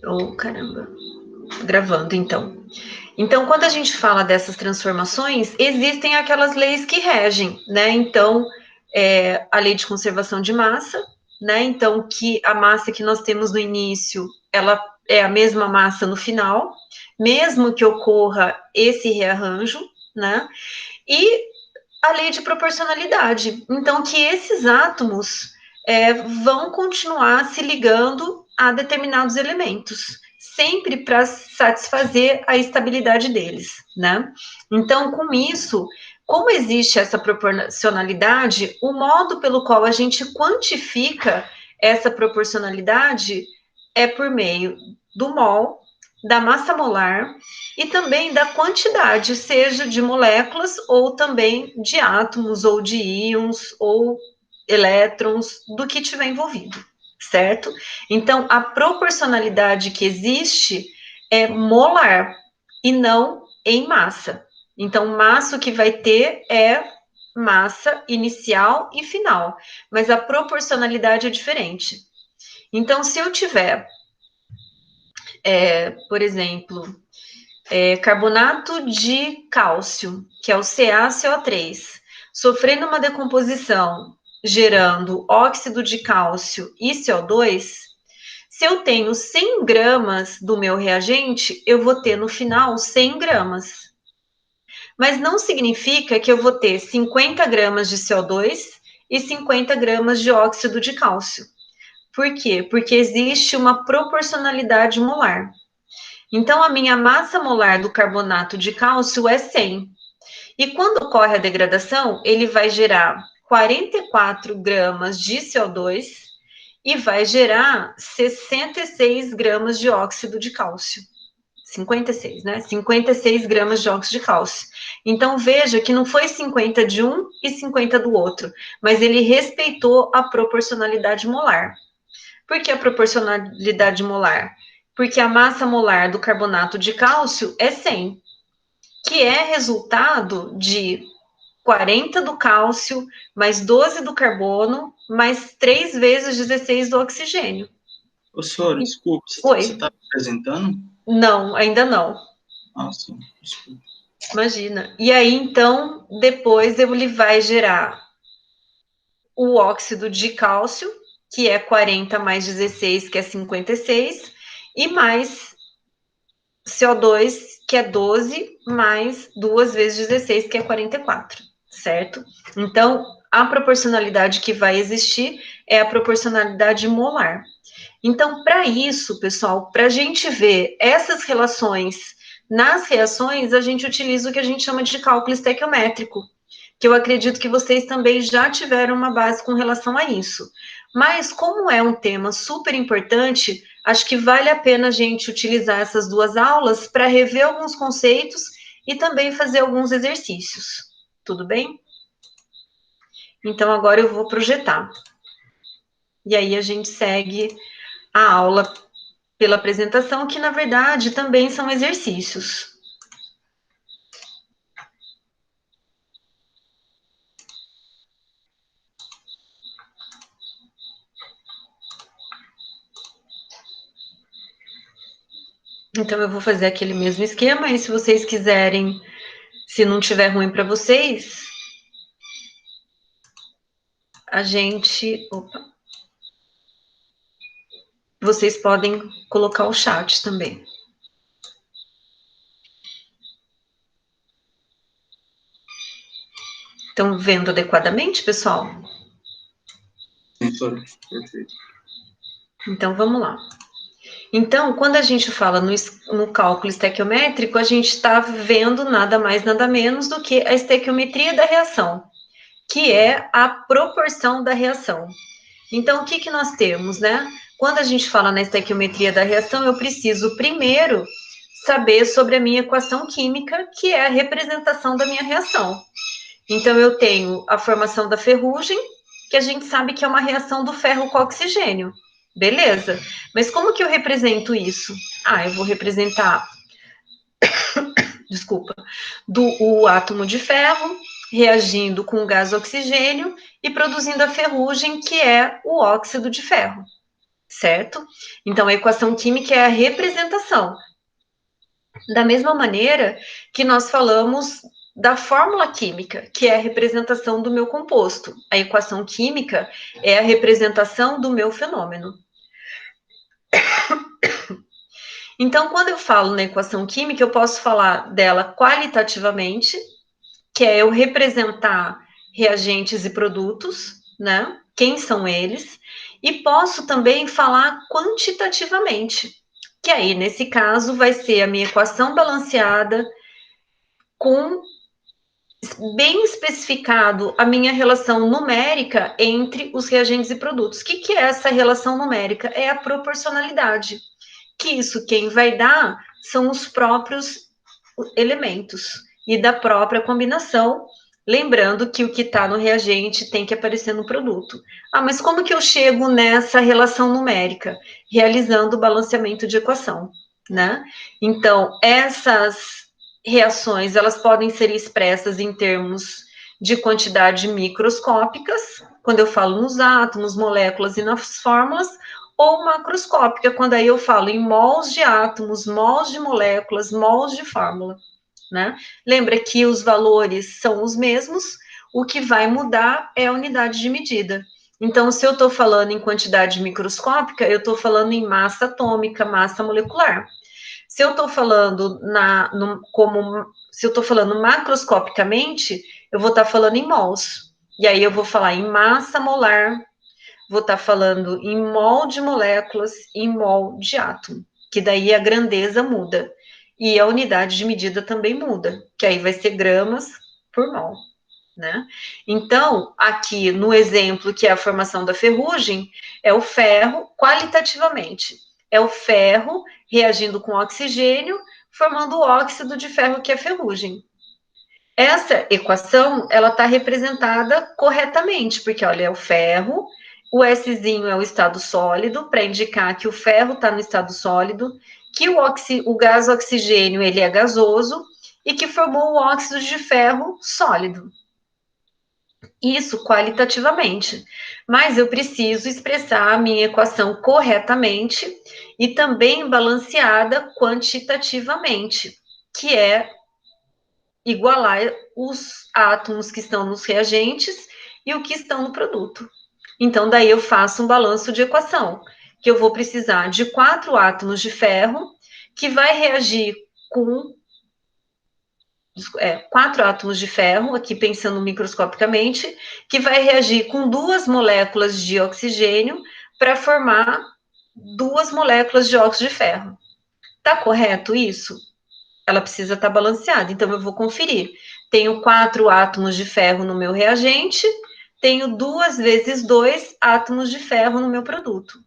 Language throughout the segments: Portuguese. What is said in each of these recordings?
Oh, caramba. Gravando, então. Então, quando a gente fala dessas transformações, existem aquelas leis que regem, né? Então, a lei de conservação de massa, né? Então, que a massa que nós temos no início, ela é a mesma massa no final, mesmo que ocorra esse rearranjo, né? E a lei de proporcionalidade. Então, que esses átomos vão continuar se ligando a determinados elementos, sempre para satisfazer a estabilidade deles, né? Então, com isso, como existe essa proporcionalidade, o modo pelo qual a gente quantifica essa proporcionalidade é por meio do mol, da massa molar e também da quantidade, seja de moléculas ou também de átomos ou de íons ou elétrons, do que tiver envolvido, certo? Então, a proporcionalidade que existe é molar e não em massa. Então, massa o que vai ter é massa inicial e final, mas a proporcionalidade é diferente. Então, se eu tiver, por exemplo, carbonato de cálcio, que é o CaCO3, sofrendo uma decomposição gerando óxido de cálcio e CO2, se eu tenho 100 gramas do meu reagente, eu vou ter no final 100 gramas. Mas não significa que eu vou ter 50 gramas de CO2 e 50 gramas de óxido de cálcio. Por quê? Porque existe uma proporcionalidade molar. Então, a minha massa molar do carbonato de cálcio é 100. E quando ocorre a degradação, ele vai gerar 44 gramas de CO2 e vai gerar 66 gramas de óxido de cálcio. 56, né? 56 gramas de óxido de cálcio. Então, veja que não foi 50 de um e 50 do outro, mas ele respeitou a proporcionalidade molar. Por que a proporcionalidade molar? Porque a massa molar do carbonato de cálcio é 100, que é resultado de 40 do cálcio, mais 12 do carbono, mais 3 vezes 16 do oxigênio. Ô, senhora, desculpa, você Oi? está apresentando? Não, ainda não. Ah, sim, desculpa. Imagina. E aí, então, depois ele vai gerar o óxido de cálcio, que é 40 mais 16, que é 56, e mais CO2, que é 12, mais 2 vezes 16, que é 44, certo? Então, a proporcionalidade que vai existir é a proporcionalidade molar. Então, para isso, pessoal, para a gente ver essas relações nas reações, a gente utiliza o que a gente chama de cálculo estequiométrico, que eu acredito que vocês também já tiveram uma base com relação a isso. Mas, como é um tema super importante, acho que vale a pena a gente utilizar essas duas aulas para rever alguns conceitos e também fazer alguns exercícios. Tudo bem? Então, agora eu vou projetar. E aí a gente segue a aula pela apresentação, que na verdade também são exercícios. Então eu vou fazer aquele mesmo esquema, e se vocês quiserem, se não tiver ruim para vocês, a gente, vocês podem colocar o chat também. Estão vendo adequadamente, pessoal? Sim, senhora, perfeito. Então vamos lá. Então, quando a gente fala no cálculo estequiométrico, a gente está vendo nada mais, nada menos do que a estequiometria da reação, que é a proporção da reação. Então, o que, que nós temos, né? Quando a gente fala na estequiometria da reação, eu preciso primeiro saber sobre a minha equação química, que é a representação da minha reação. Então, eu tenho a formação da ferrugem, que a gente sabe que é uma reação do ferro com oxigênio. Beleza. Mas como que eu represento isso? Ah, eu vou representar, desculpa, o átomo de ferro reagindo com o gás oxigênio e produzindo a ferrugem, que é o óxido de ferro, certo? Então, a equação química é a representação. Da mesma maneira que nós falamos da fórmula química, que é a representação do meu composto. A equação química é a representação do meu fenômeno. Então, quando eu falo na equação química, eu posso falar dela qualitativamente, que é eu representar reagentes e produtos, né? Quem são eles? E posso também falar quantitativamente, que aí, nesse caso, vai ser a minha equação balanceada com bem especificado a minha relação numérica entre os reagentes e produtos. O que é essa relação numérica? É a proporcionalidade. Que isso quem vai dar são os próprios elementos e da própria combinação, lembrando que o que está no reagente tem que aparecer no produto. Ah, mas como que eu chego nessa relação numérica? Realizando o balanceamento de equação, né? Então, essas reações, elas podem ser expressas em termos de quantidade microscópicas, quando eu falo nos átomos, moléculas e nas fórmulas, ou macroscópica, quando aí eu falo em mols de átomos, mols de moléculas, mols de fórmula, né? Lembra que os valores são os mesmos, o que vai mudar é a unidade de medida. Então, se eu estou falando em quantidade microscópica, eu estou falando em massa atômica, massa molecular. Se eu estou falando se eu estou falando macroscopicamente, eu vou estar falando em mols. E aí eu vou falar em massa molar, vou estar falando em mol de moléculas, em mol de átomo, que daí a grandeza muda. E a unidade de medida também muda, que aí vai ser gramas por mol, né? Então, aqui no exemplo que é a formação da ferrugem, é o ferro qualitativamente. É o ferro reagindo com oxigênio, formando o óxido de ferro, que é ferrugem. Essa equação, ela está representada corretamente, porque, olha, é o ferro, o Szinho é o estado sólido, para indicar que o ferro está no estado sólido, que o gás oxigênio, ele é gasoso, e que formou o óxido de ferro sólido. Isso qualitativamente. Mas eu preciso expressar a minha equação corretamente e também balanceada quantitativamente, que é igualar os átomos que estão nos reagentes e o que estão no produto. Então, daí eu faço um balanço de equação, que eu vou precisar de 4 átomos de ferro, que vai reagir com 4 átomos de ferro, aqui pensando microscopicamente, que vai reagir com 2 moléculas de oxigênio para formar 2 moléculas de óxido de ferro. Tá correto isso? Ela precisa estar balanceada, então eu vou conferir. Tenho 4 átomos de ferro no meu reagente, tenho 2 vezes 2 átomos de ferro no meu produto.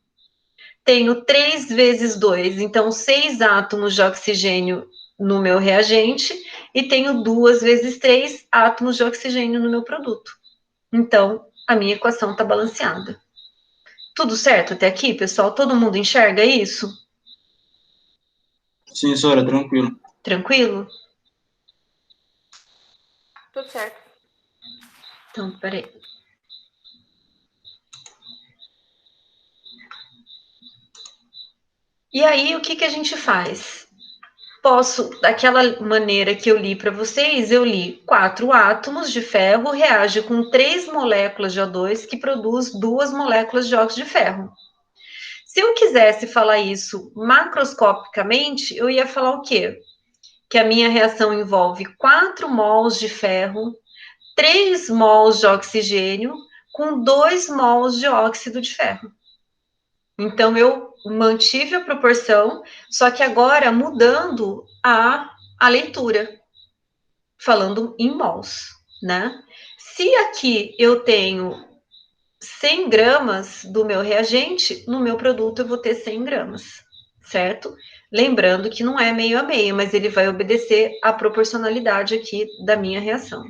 Tenho 3 vezes 2, então 6 átomos de oxigênio no meu reagente, e tenho 2 vezes 3 átomos de oxigênio no meu produto. Então, a minha equação está balanceada. Tudo certo até aqui, pessoal? Todo mundo enxerga isso? Sim, senhora, tranquilo. Tranquilo? Tudo certo. Então, peraí. E aí, o que a gente faz? Daquela maneira que eu li para vocês, eu li 4 átomos de ferro reage com 3 moléculas de O2 que produz 2 moléculas de óxido de ferro. Se eu quisesse falar isso macroscopicamente, eu ia falar o quê? Que a minha reação envolve 4 mols de ferro, 3 mols de oxigênio, com 2 mols de óxido de ferro. Então, eu mantive a proporção, só que agora mudando a leitura, falando em mols, né? Se aqui eu tenho 100 gramas do meu reagente, no meu produto eu vou ter 100 gramas, certo? Lembrando que não é meio a meio, mas ele vai obedecer à proporcionalidade aqui da minha reação.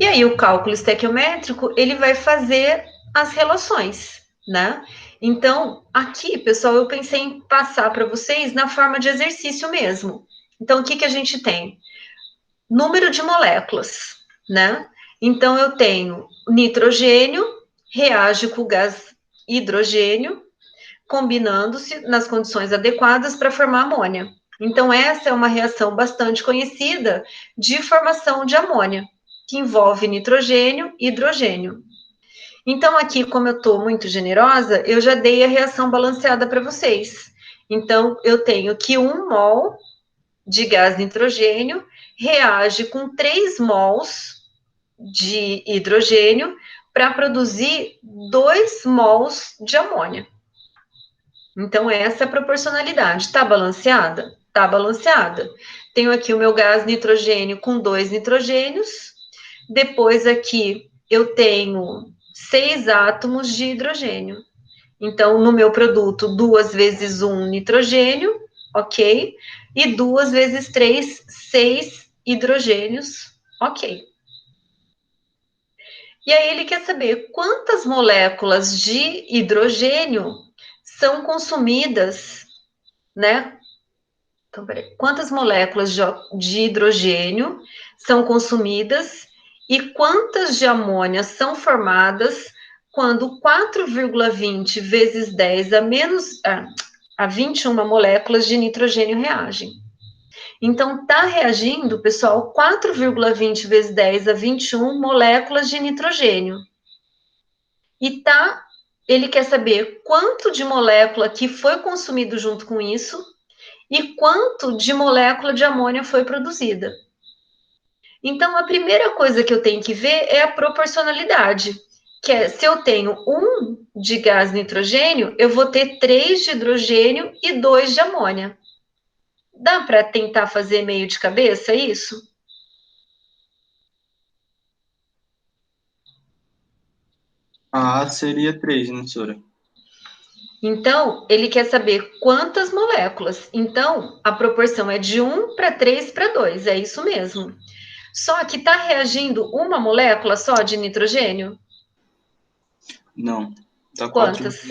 E aí o cálculo estequiométrico, ele vai fazer as relações, né? Então, aqui, pessoal, eu pensei em passar para vocês na forma de exercício mesmo. Então, o que a gente tem? Número de moléculas, né? Então, eu tenho nitrogênio reage com o gás hidrogênio, combinando-se nas condições adequadas para formar amônia. Então, essa é uma reação bastante conhecida de formação de amônia, que envolve nitrogênio e hidrogênio. Então, aqui, como eu estou muito generosa, eu já dei a reação balanceada para vocês. Então, eu tenho que 1 mol de gás nitrogênio reage com 3 mols de hidrogênio para produzir 2 mols de amônia. Então, essa é a proporcionalidade. Está balanceada? Está balanceada. Tenho aqui o meu gás nitrogênio com 2 nitrogênios. Depois aqui eu tenho 6 átomos de hidrogênio. Então, no meu produto, 2 vezes 1 nitrogênio, ok? E 2 vezes 3, 6 hidrogênios, ok. E aí ele quer saber quantas moléculas de hidrogênio são consumidas, né? Então, peraí. Quantas moléculas de hidrogênio são consumidas e quantas de amônia são formadas quando 4,20 vezes 10 a 21 moléculas de nitrogênio reagem? Então, está reagindo, pessoal, 4,20 vezes 10 a 21 moléculas de nitrogênio. E ele quer saber quanto de molécula que foi consumido junto com isso e quanto de molécula de amônia foi produzida. Então, a primeira coisa que eu tenho que ver é a proporcionalidade, que é, se eu tenho 1 de gás nitrogênio, eu vou ter 3 de hidrogênio e 2 de amônia. Dá para tentar fazer meio de cabeça isso? A seria 3, né, professora? Então, ele quer saber quantas moléculas. Então, a proporção é de 1 para 3 para 2, é isso mesmo. Só que está reagindo uma molécula só de nitrogênio? Não. Tá Quantas?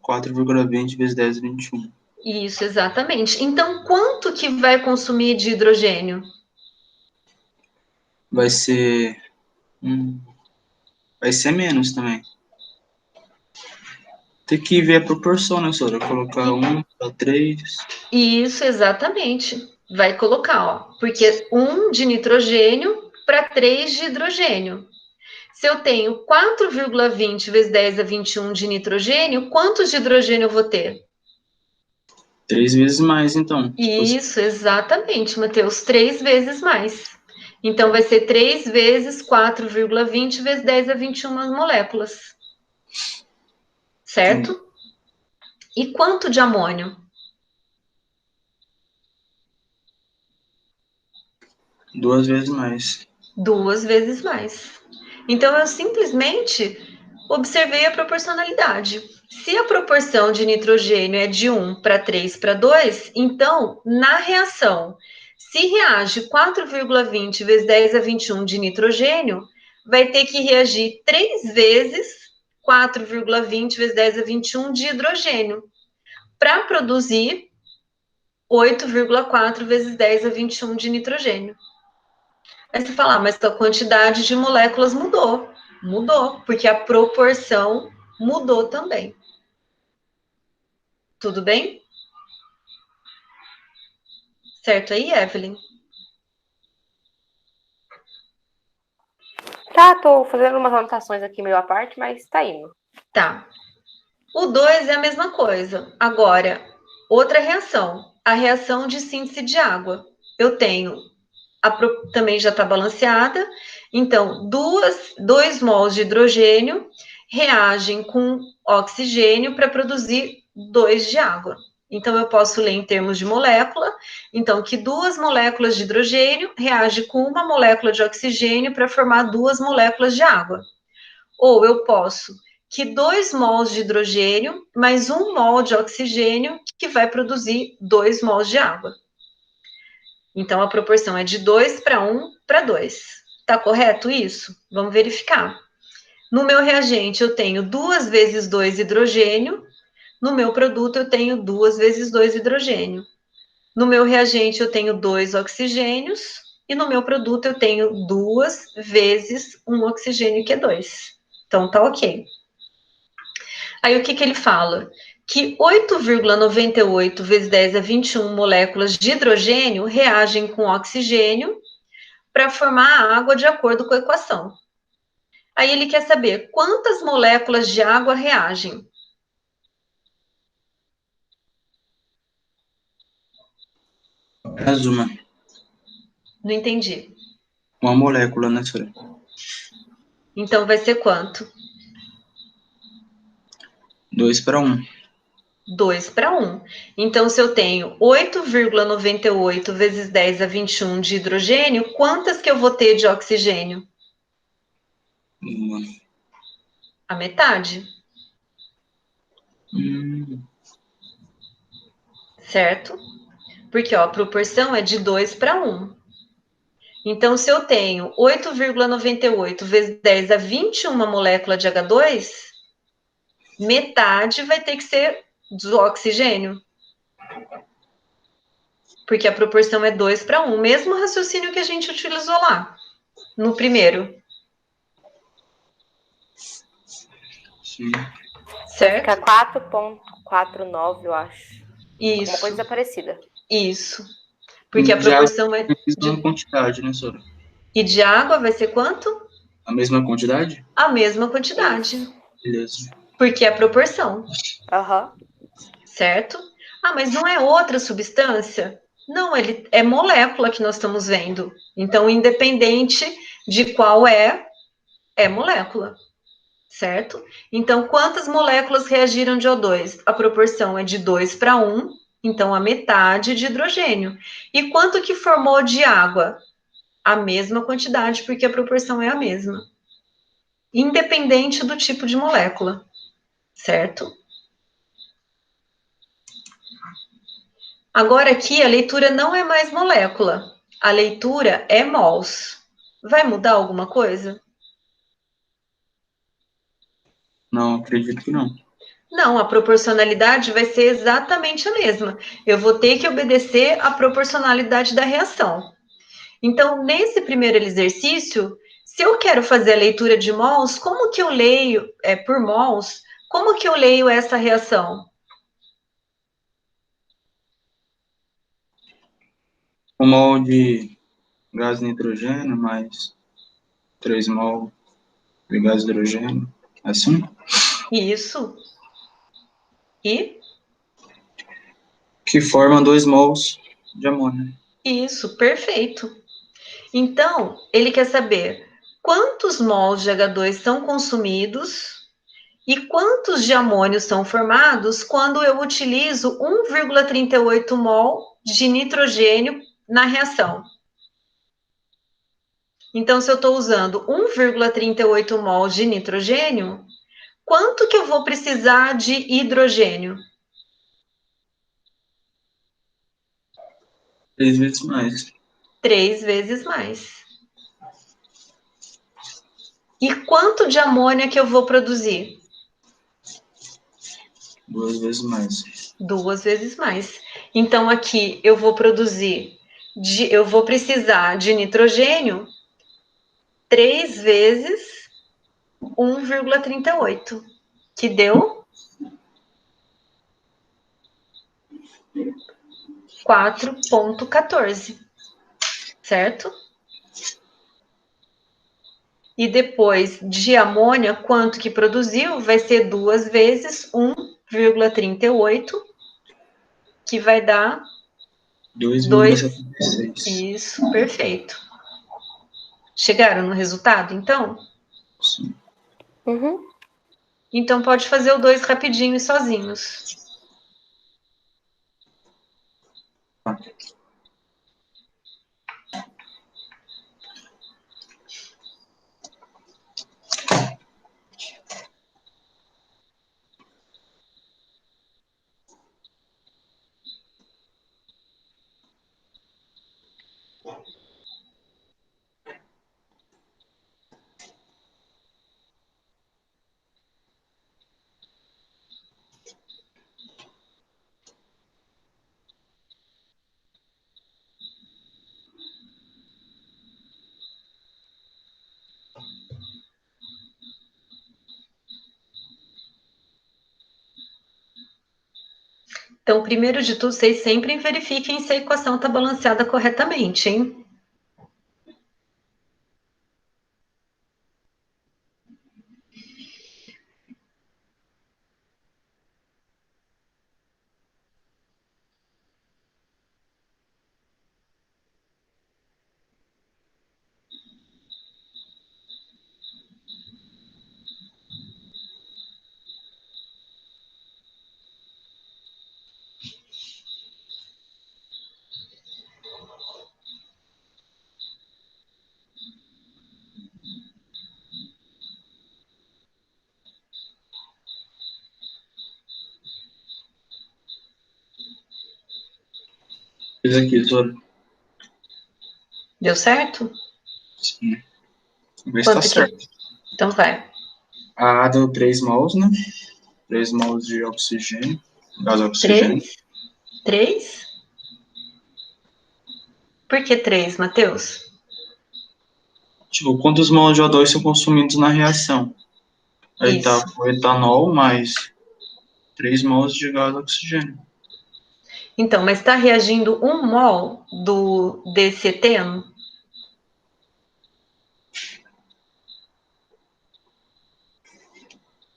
4,20 vezes 10, 21. Isso, exatamente. Então, quanto que vai consumir de hidrogênio? Vai ser... vai ser menos também. Tem que ver a proporção, né, professora? Colocar 1 para 3. Isso, exatamente. Vai colocar, ó, porque 1 de nitrogênio para 3 de hidrogênio. Se eu tenho 4,20 vezes 10 a 21 de nitrogênio, quantos de hidrogênio eu vou ter? 3 vezes mais, então. Isso, exatamente, Matheus, 3 vezes mais. Então, vai ser 3 vezes 4,20 vezes 10 a 21 moléculas. Certo? E quanto de amônio? 2 vezes mais. 2 vezes mais. Então, eu simplesmente observei a proporcionalidade. Se a proporção de nitrogênio é de 1 para 3 para 2, então, na reação, se reage 4,20 vezes 10 a 21 de nitrogênio, vai ter que reagir 3 vezes 4,20 vezes 10 a 21 de hidrogênio, para produzir 8,4 vezes 10 a 21 de nitrogênio. Aí você fala, mas a quantidade de moléculas mudou. Mudou, porque a proporção mudou também. Tudo bem? Certo aí, Evelyn? Tá, tô fazendo umas anotações aqui meio à parte, mas tá indo. Tá. O 2 é a mesma coisa. Agora, outra reação. A reação de síntese de água. Eu tenho, também já está balanceada. Então, 2 mols de hidrogênio reagem com oxigênio para produzir 2 de água. Então, eu posso ler em termos de molécula. Então, que 2 moléculas de hidrogênio reagem com 1 molécula de oxigênio para formar 2 moléculas de água. Ou eu posso que 2 mols de hidrogênio mais 1 mol de oxigênio que vai produzir 2 mols de água. Então, a proporção é de 2 para 1 para 2. Tá correto isso? Vamos verificar. No meu reagente, eu tenho 2 vezes 2 hidrogênio. No meu produto, eu tenho 2 vezes 2 hidrogênio. No meu reagente, eu tenho 2 oxigênios. E no meu produto, eu tenho 2 vezes 1 oxigênio, que é 2. Então, tá ok. Aí o que ele fala? Que 8,98 vezes 10 a 21 moléculas de hidrogênio reagem com oxigênio para formar a água de acordo com a equação. Aí ele quer saber quantas moléculas de água reagem. Apenas uma. Não entendi. Uma molécula, né, senhora? Então vai ser quanto? 2 para 1. 2 para 1. Então, se eu tenho 8,98 vezes 10 a 21 de hidrogênio, quantas que eu vou ter de oxigênio? Uma. A metade, certo? Porque ó, a proporção é de 2 para 1. Então, se eu tenho 8,98 vezes 10 a 21 molécula de H2, metade vai ter que ser do oxigênio. Porque a proporção é 2 para 1. Mesmo raciocínio que a gente utilizou lá, no primeiro. Sim. Vai ficar Certo? 4,49, eu acho. Alguma Isso, coisa parecida. isso. Porque a De água proporção é é a mesma de... quantidade, né, senhora? E de água vai ser quanto? A mesma quantidade? A mesma quantidade. Isso. Beleza. Porque é a proporção. Aham. Certo? Ah, mas não é outra substância? Não, ele é molécula que nós estamos vendo. Então, independente de qual é molécula. Certo? Então, quantas moléculas reagiram de O2? A proporção é de 2 para 1, então a metade de hidrogênio. E quanto que formou de água? A mesma quantidade, porque a proporção é a mesma. Independente do tipo de molécula, certo? Agora aqui a leitura não é mais molécula, a leitura é mols. Vai mudar alguma coisa? Não, acredito que não. Não, a proporcionalidade vai ser exatamente a mesma. Eu vou ter que obedecer à proporcionalidade da reação. Então, nesse primeiro exercício, se eu quero fazer a leitura de mols, como que eu leio, por mols, como que eu leio essa reação? Um mol de gás nitrogênio mais 3 mol de gás hidrogênio. Assim? Isso. E Que forma 2 mols de amônia. isso, perfeito. Então, ele quer saber quantos mols de H2 são consumidos e quantos de amônio são formados quando eu utilizo 1,38 mol de nitrogênio na reação. Então, se eu estou usando 1,38 mol de nitrogênio, quanto que eu vou precisar de hidrogênio? 3 vezes mais. 3 vezes mais. E quanto de amônia que eu vou produzir? 2 vezes mais. 2 vezes mais. Então, aqui eu vou eu vou precisar de nitrogênio 3 vezes 1,38, que deu 4,14, certo? E depois de amônia, quanto que produziu? Vai ser 2 vezes 1,38, que vai dar 2. 2,76. Isso, perfeito. Chegaram no resultado, então? Sim. Uhum. Então pode fazer o 2 rapidinho e sozinhos. Tá. Então, primeiro de tudo, vocês sempre verifiquem se a equação está balanceada corretamente, hein? Fiz aqui, Zoro. Deu certo? Sim. Vamos ver se tá Quanto que... certo. Então vai. A deu 3 mols, né? 3 mols de oxigênio, gás oxigênio. 3? Por que 3, Matheus? Tipo, quantos mols de O2 são consumidos na reação? Aí tá Isso. o etanol mais 3 mols de gás oxigênio. Então, mas está reagindo 1 mol desse eteno?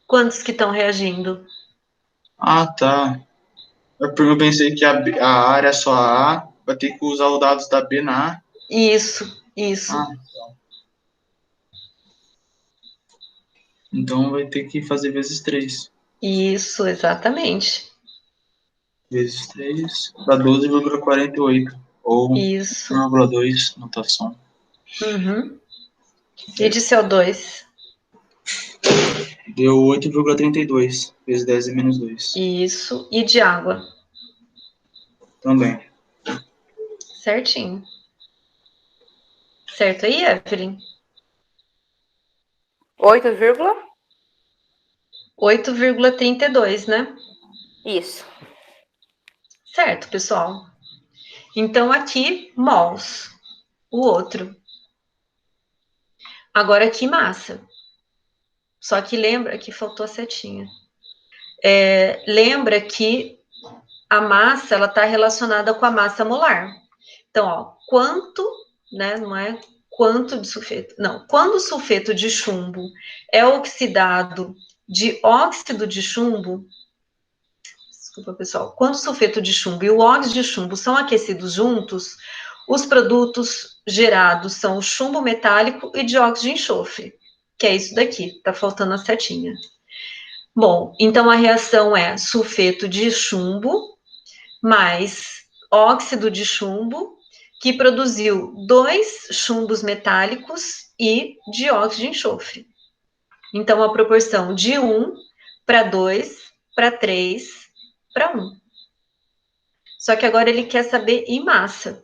Quantos que estão reagindo? Ah, tá. Eu pensei que a área só a A, vai ter que usar os dados da B na A. Isso. Ah, então vai ter que fazer vezes 3. Isso, exatamente. Vezes 3 dá 12,48. Ou Isso. 1,2 notação. Uhum. E de CO2? Deu 8,32 vezes 10 e menos 2. Isso. E de água? Também. Certinho. Certo aí, Evelyn? 8, vírgula? 8,32, né? Isso. Certo, pessoal. Então, aqui, mols. O outro. Agora, aqui, massa. Só que lembra que faltou a setinha. Lembra que a massa, ela está relacionada com a massa molar. Então, ó, quanto, né, não é quanto de sulfeto, não, quando o sulfeto de chumbo é oxidado de óxido de chumbo, desculpa, pessoal, quando o sulfeto de chumbo e o óxido de chumbo são aquecidos juntos, os produtos gerados são o chumbo metálico e dióxido de enxofre, que é isso daqui, tá faltando a setinha. Bom, então a reação é sulfeto de chumbo mais óxido de chumbo, que produziu 2 chumbos metálicos e dióxido de enxofre. Então, a proporção de 1 para 2 para 3 para 1. Só que agora ele quer saber em massa.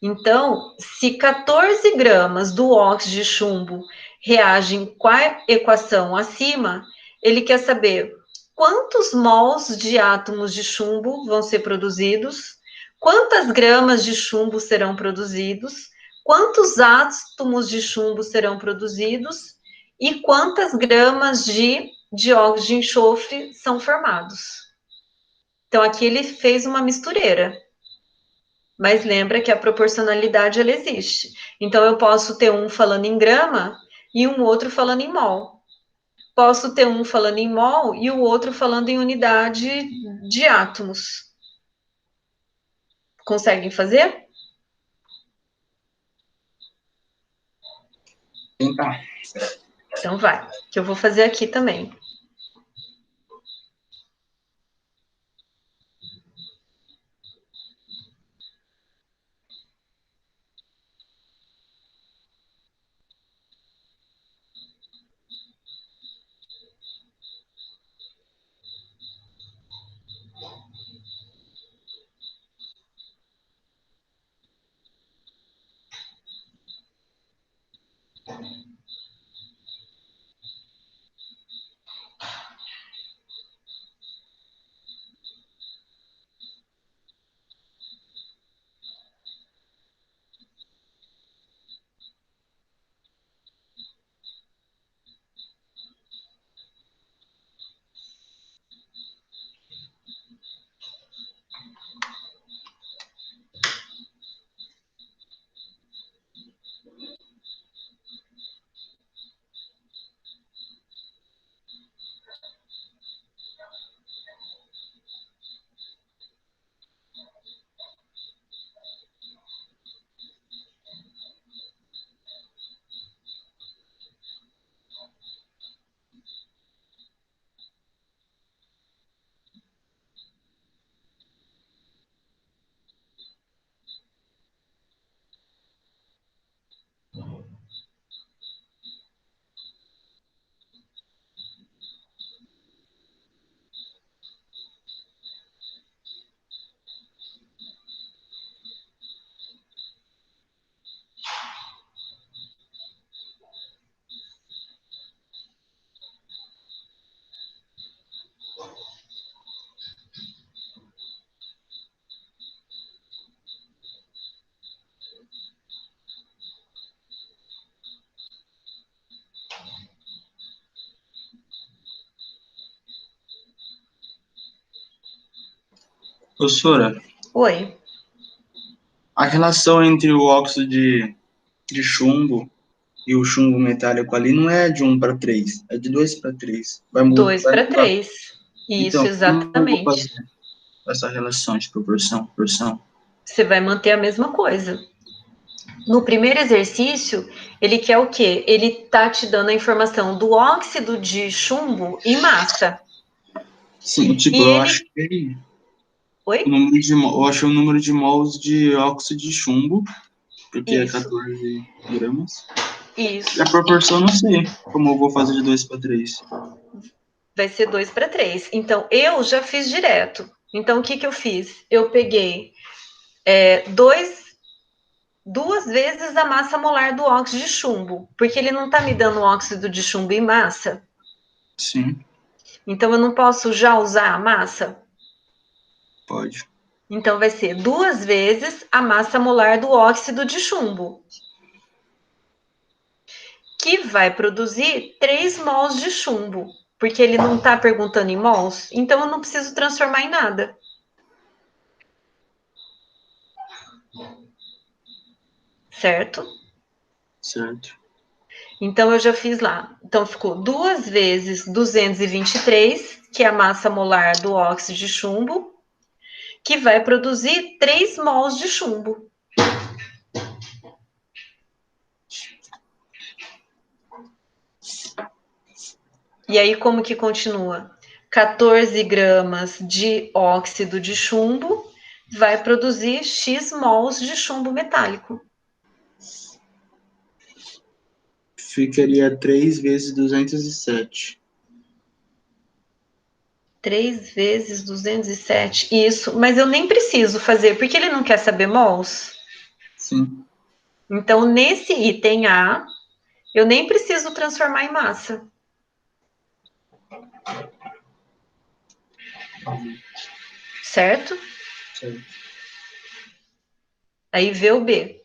Então, se 14 gramas do óxido de chumbo reagem com a equação acima, ele quer saber quantos mols de átomos de chumbo vão ser produzidos, quantas gramas de chumbo serão produzidos, quantos átomos de chumbo serão produzidos e quantas gramas de dióxido de enxofre são formados. Então, aqui ele fez uma mistureira. Mas lembra que a proporcionalidade ela existe. Então eu posso ter um falando em grama e um outro falando em mol. Posso ter um falando em mol e o outro falando em unidade de átomos. Conseguem fazer? Tentar. Então vai, que eu vou fazer aqui também. Professora, Oi. a relação entre o óxido de chumbo e o chumbo metálico ali não é de 1:3, é de 2:3. Dois Vai para mudar. três. Isso, Então, como eu vou exatamente. fazer essa relação de proporção, porção? Você vai manter a mesma coisa. No primeiro exercício, ele quer o quê? Ele tá te dando a informação do óxido de chumbo e massa. Sim, E tipo, eu ele. achei o Oi? número eu achei o número de mols de óxido de chumbo, porque é Isso, 14 gramas. E a isso. proporção eu não sei como eu vou fazer de 2:3. Vai ser 2:3. Então, eu já fiz direto. Então, o que, que eu fiz? Eu peguei duas vezes a massa molar do óxido de chumbo, porque ele não está me dando óxido de chumbo em massa. Sim, Então, eu não posso já usar a massa. pode. Então, vai ser duas vezes a massa molar do óxido de chumbo, que vai produzir 3 mols de chumbo, porque ele não está perguntando em mols, então eu não preciso transformar em nada, certo? Certo. Então eu já fiz lá. Então ficou duas vezes 223, que é a massa molar do óxido de chumbo, que vai produzir 3 mols de chumbo. E aí como que continua? 14 gramas de óxido de chumbo vai produzir X mols de chumbo metálico. Ficaria 3 vezes 207. 3 vezes 207. Isso, mas eu nem preciso fazer, porque ele não quer saber mols. Sim. Então, nesse item A, eu nem preciso transformar em massa. Certo? Certo. Aí vê o B.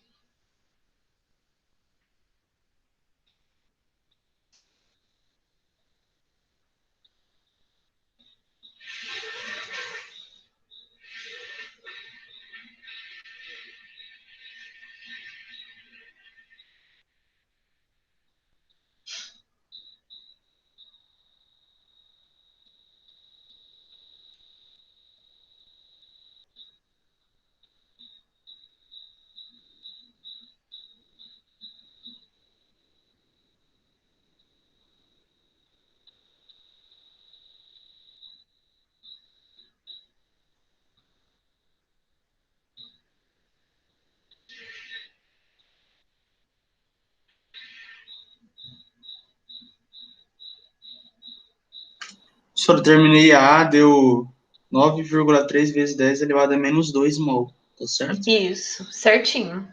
Só terminei A, deu 9,3 vezes 10 elevado a menos 2 mol. Tá certo? Isso, certinho.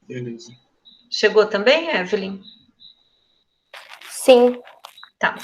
Beleza. Chegou também, Evelyn? Sim. Tá.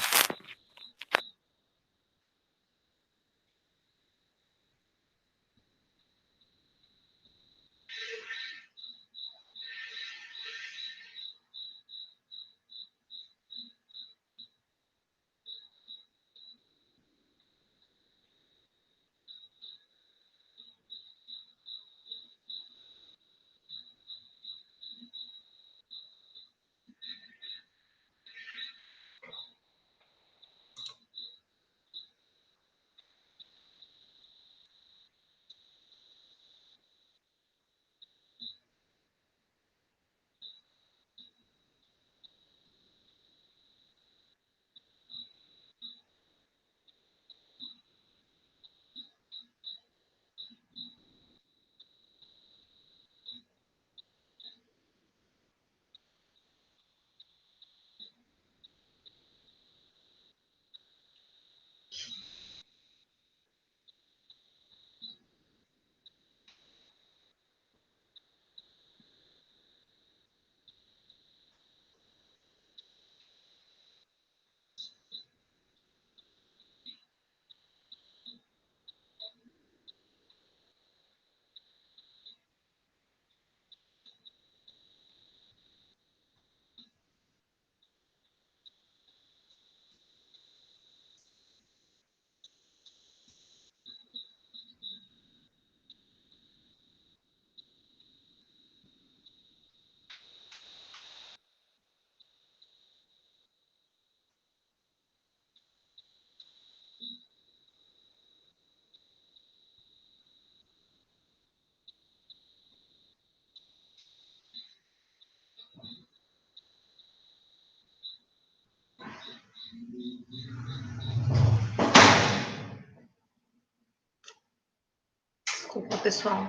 Desculpa, pessoal.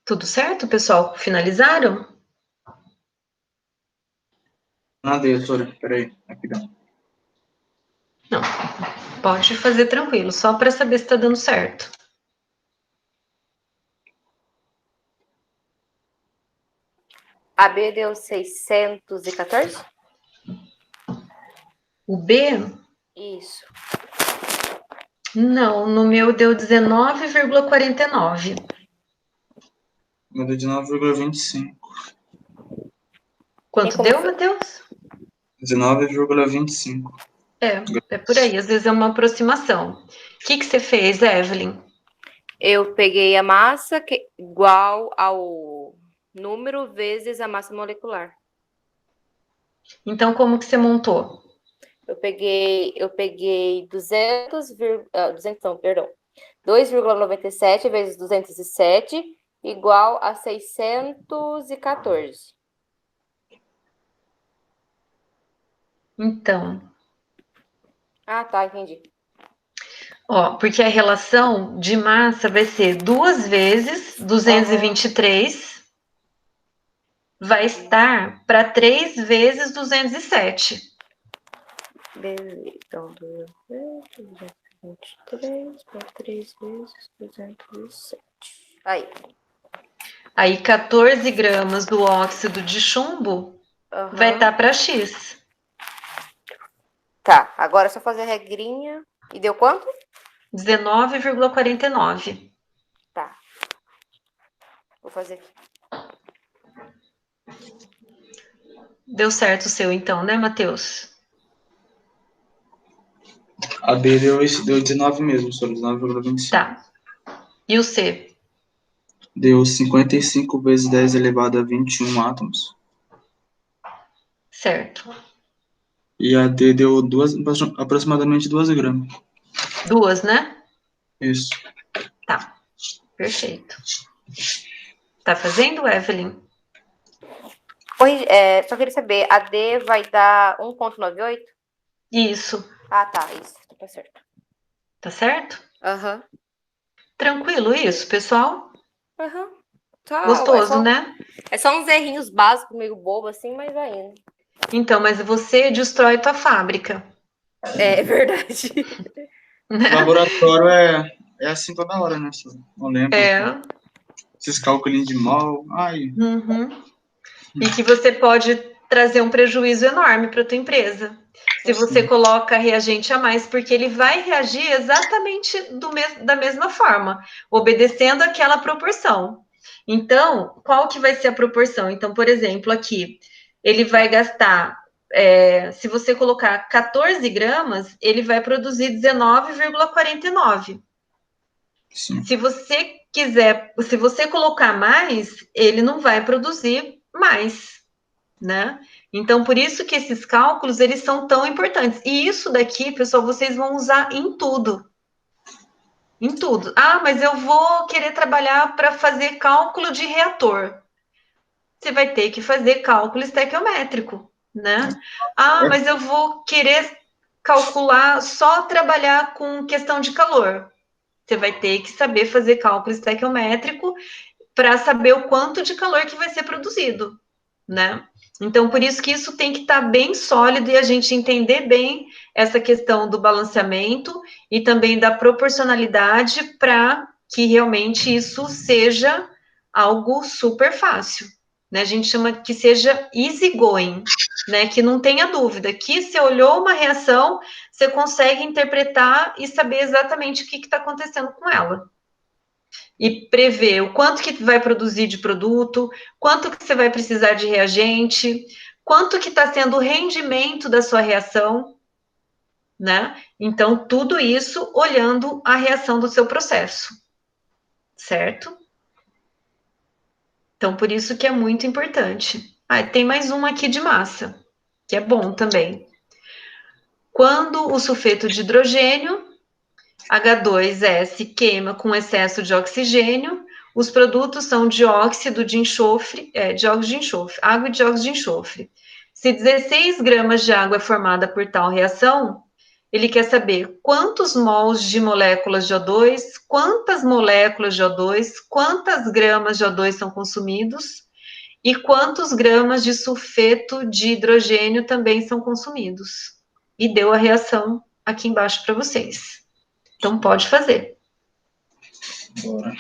Tudo certo, pessoal? Finalizaram? Nada aí, doutora. Peraí, rapidão. Não. Pode fazer tranquilo, só para saber se está dando certo. A B deu 614? O B? Isso. Não, no meu deu 19,49. Meu deu de 9,25. Quanto deu, Matheus? 19,25. É por aí, às vezes é uma aproximação. O que você fez, Evelyn? Eu peguei a massa igual ao número vezes a massa molecular. Então, como que você montou? Eu peguei 2,97 vezes 207 igual a 614. Então, Ah, tá, entendi. ó, porque a relação de massa vai ser 2 vezes 223, vai estar para 3 vezes 207. Beleza, então 223 para 3 vezes 207. Aí 14 gramas do óxido de chumbo vai estar para X. Tá, agora é só fazer a regrinha. E deu quanto? 19,49. Tá. Vou fazer aqui. Deu certo o seu então, né, Matheus? A B deu 19 mesmo, só 19,25. Tá. E o C? Deu 55 vezes 10 elevado a 21 átomos. Certo. E a D deu aproximadamente 2 gramas. 2, né? Isso. Tá. Perfeito. Tá fazendo, Evelyn? Só queria saber, a D vai dar 1,98? Isso. Ah, tá, isso. Tá certo. Tá certo? Aham. Tranquilo isso, pessoal? Aham. Gostoso, né? É só uns errinhos básicos, meio bobo assim, mas ainda. Então, mas você destrói tua fábrica. É verdade. O laboratório é assim toda hora, né? Eu lembro. É. Esses cálculos de mol. Ai. Uhum. E que você pode trazer um prejuízo enorme para tua empresa. Se você coloca reagente a mais, porque ele vai reagir exatamente da mesma forma, obedecendo aquela proporção. Então, qual que vai ser a proporção? Então, por exemplo, aqui, ele vai gastar, se você colocar 14 gramas, ele vai produzir 19,49. Se você quiser, se você colocar mais, ele não vai produzir mais, né? Então, por isso que esses cálculos, eles são tão importantes. E isso daqui, pessoal, vocês vão usar em tudo. Em tudo. Ah, mas eu vou querer trabalhar para fazer cálculo de reator. Você vai ter que fazer cálculo estequiométrico, né? Ah, mas eu vou querer calcular, só trabalhar com questão de calor. Você vai ter que saber fazer cálculo estequiométrico para saber o quanto de calor que vai ser produzido, né? Então, por isso que isso tem que estar bem sólido e a gente entender bem essa questão do balanceamento e também da proporcionalidade para que realmente isso seja algo super fácil, né? A gente chama que seja easygoing, né? Que não tenha dúvida, que você olhou uma reação, você consegue interpretar e saber exatamente o que está acontecendo com ela. E prever o quanto que vai produzir de produto, quanto que você vai precisar de reagente, quanto que está sendo o rendimento da sua reação, né? Então, tudo isso olhando a reação do seu processo, certo? Então, por isso que é muito importante. Ah, tem mais um aqui de massa, que é bom também. Quando o sulfeto de hidrogênio, H2S, queima com excesso de oxigênio, os produtos são dióxido de enxofre, dióxido de enxofre, água e dióxido de enxofre. Se 16 gramas de água é formada por tal reação, ele quer saber quantos mols de moléculas de O2, quantas moléculas de O2, quantas gramas de O2 são consumidos e quantos gramas de sulfeto de hidrogênio também são consumidos. E deu a reação aqui embaixo para vocês. Então, pode fazer. Bora.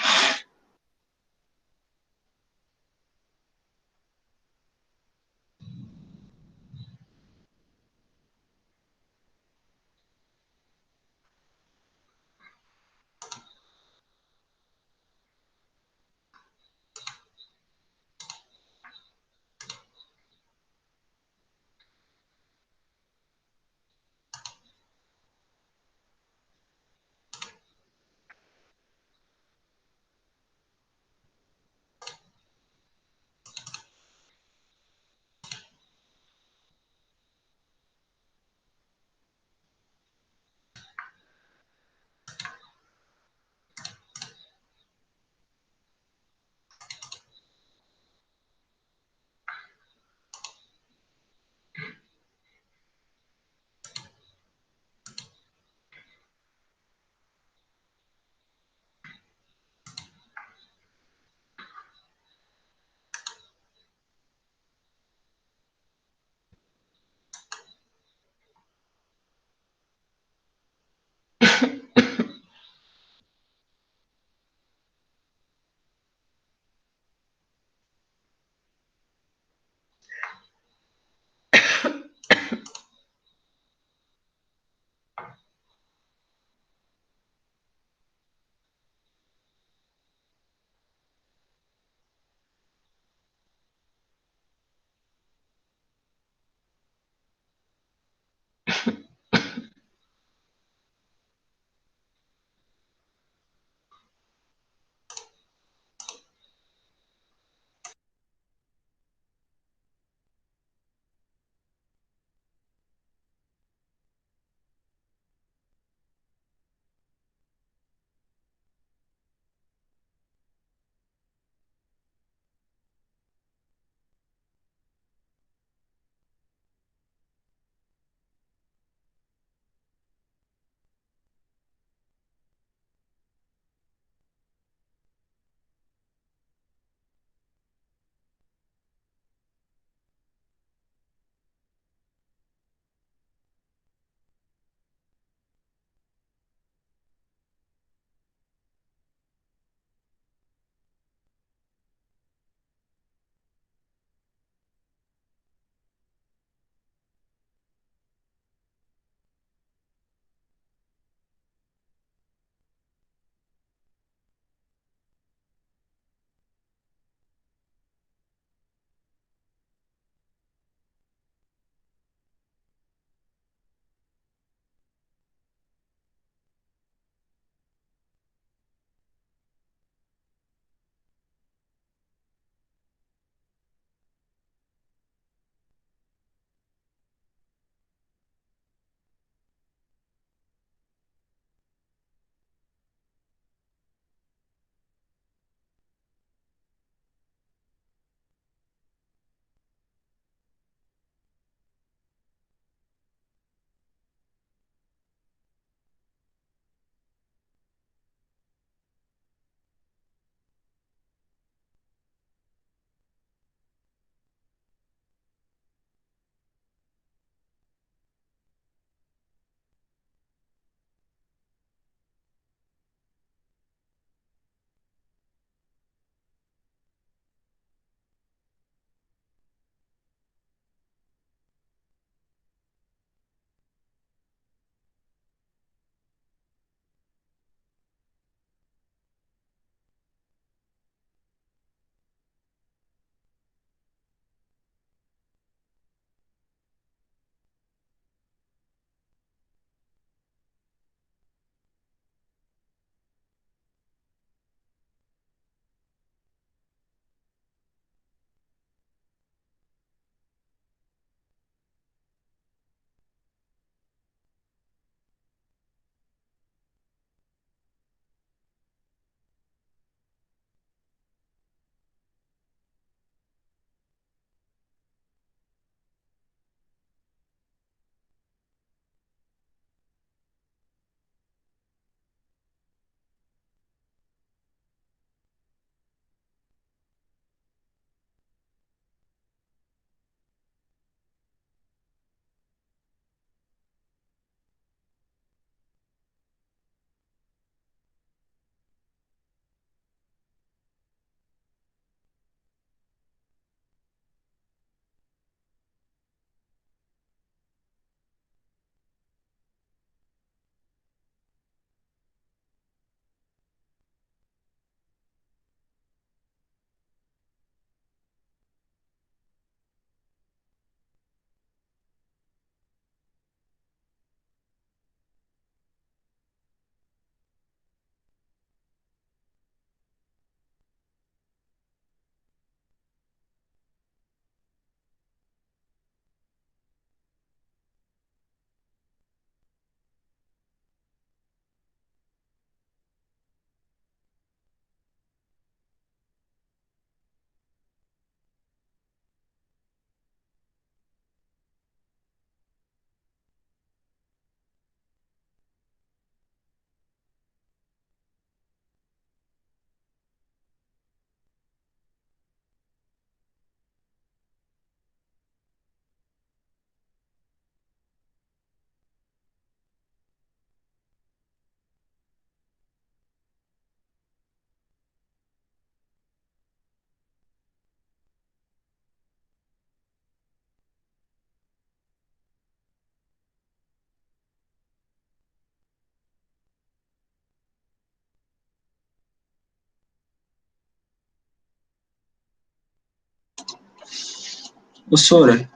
Ô, Sora,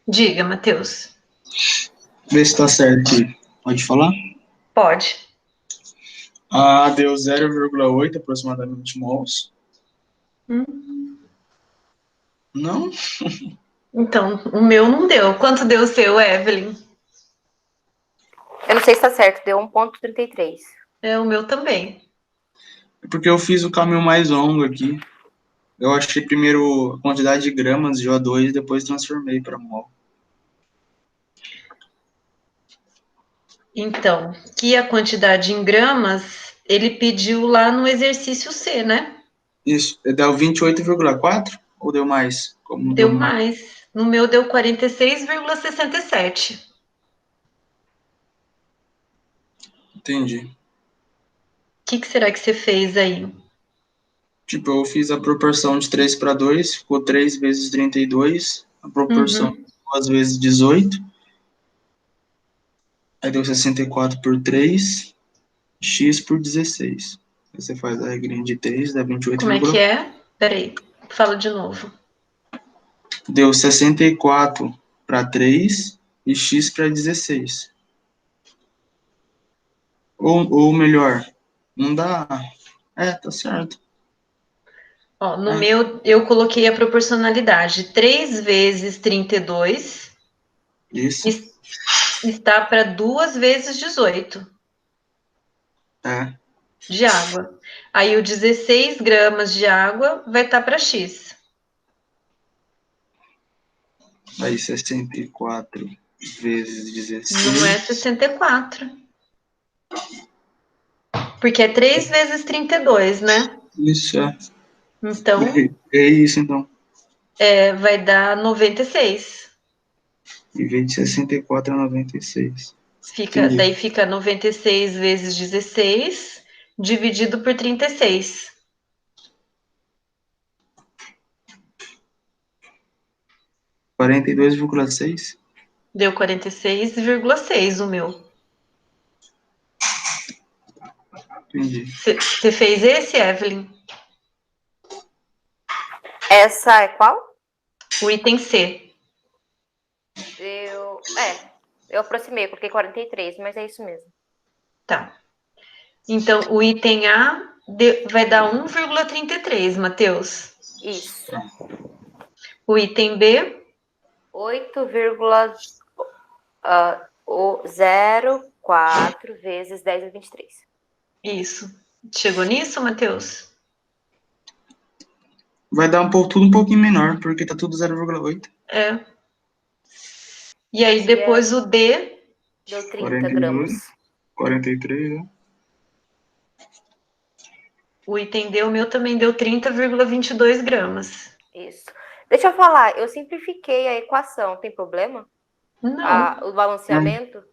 Diga, Matheus. vê se tá certo aqui. Pode falar? Pode. Deu 0,8 aproximadamente mols. Não? Então, o meu não deu. Quanto deu o seu, Evelyn? Eu não sei se tá certo, deu 1,33. O meu também. É porque eu fiz o caminho mais longo aqui. Eu achei primeiro a quantidade de gramas de O2 e depois transformei para mol. Então, que a quantidade em gramas, ele pediu lá no exercício C, né? Isso, deu 28,4 ou deu mais? Como Deu mais. No meu deu 46,67. Entendi. O que será que você fez aí? Tipo, eu fiz a proporção de 3 para 2, ficou 3 vezes 32, a proporção de 2 vezes 18, aí deu 64 por 3, x por 16. Aí você faz a regrinha de 3, dá 28, Como é que é? Peraí, fala de novo. deu 64 para 3 e x para 16. Ou melhor, não dá. Tá certo. Ó, no meu, eu coloquei a proporcionalidade. 3 vezes 32 Isso. está para 2 vezes 18 de água. Aí o 16 gramas de água vai estar para X. Aí 64 vezes 16. Não é 64. Porque é 3 vezes 32, né? Isso é. Então, É isso, então. vai dar 96. Em vez de 64 é 96. Daí fica 96 vezes 16, dividido por 36. R$ 42,6. Deu 46,6 o meu. Entendi. Você fez esse, Evelyn? Essa é qual? O item C. Eu aproximei, coloquei 43, mas é isso mesmo. Tá. Então, o item A vai dar 1,33, Matheus. Isso. O item B? 8,04 vezes 10 a 23. Isso. Chegou nisso, Matheus? Vai dar tudo um pouquinho menor, porque tá tudo 0,8. E aí, depois o D... Deu 30 gramas. 43, né? O item D, o meu também deu 30,22 gramas. Isso. Deixa eu falar, eu simplifiquei a equação, tem problema? Não. O balanceamento?